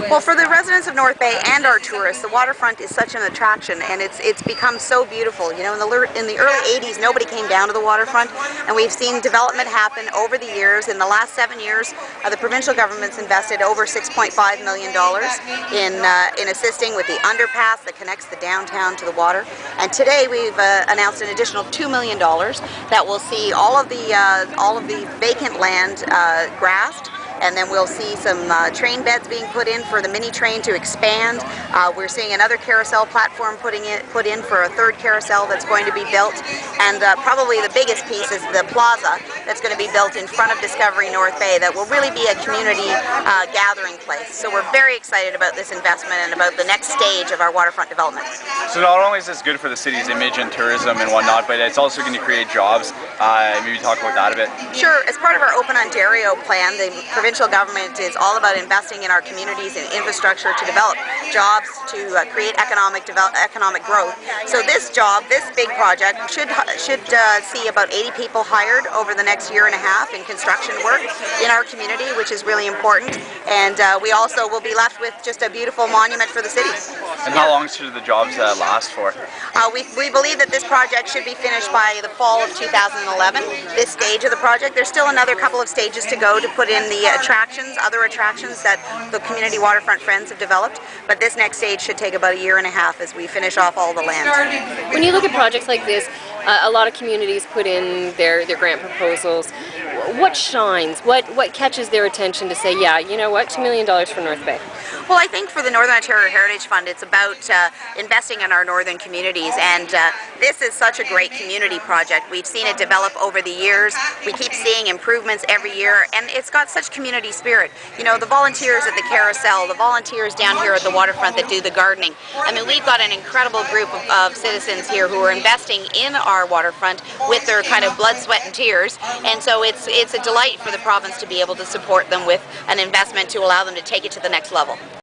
Well, for the residents of North Bay and our tourists, the waterfront is such an attraction, and it's become so beautiful. You know, in the early 80s, nobody came down to the waterfront, and we've seen development happen over the years. In the last 7 years, the provincial government's invested over $6.5 million in assisting with the underpass that connects the downtown to the water. And today we've announced an additional $2 million that will see all of the vacant land grassed. And then we'll see some train beds being put in for the mini train to expand. We're seeing another carousel platform put in for a third carousel that's going to be built. And probably the biggest piece is the plaza that's going to be built in front of Discovery North Bay that will really be a community gathering place. So we're very excited about this investment and about the next stage of our waterfront development. So not only is this good for the city's image and tourism and whatnot, but it's also going to create jobs. Maybe talk about that a bit. Sure. As part of our Open Ontario plan, the provincial government is all about investing in our communities and infrastructure to develop jobs, to create economic growth. So this big project should see about 80 people hired over the next year and a half in construction work in our community, which is really important. And we also will be left with just a beautiful monument for the city. And how long should the jobs last for? We believe that this project should be finished by the fall of 2011. This stage of the project, there's still another couple of stages to go to put in the other attractions that the Community Waterfront Friends have developed, but this next stage should take about a year and a half as we finish off all the land. When you look at projects like this, a lot of communities put in their grant proposals. What shines? What catches their attention to say, yeah, you know what, $2 million for North Bay? Well, I think for the Northern Ontario Heritage Fund, it's about investing in our northern communities, and this is such a great community project. We've seen it develop over the years. We keep seeing improvements every year, and it's got such community spirit. You know, the volunteers at the carousel, the volunteers down here at the waterfront that do the gardening. I mean, we've got an incredible group of citizens here who are investing in our waterfront with their kind of blood, sweat, and tears, and so it's a delight for the province to be able to support them with an investment to allow them to take it to the next level.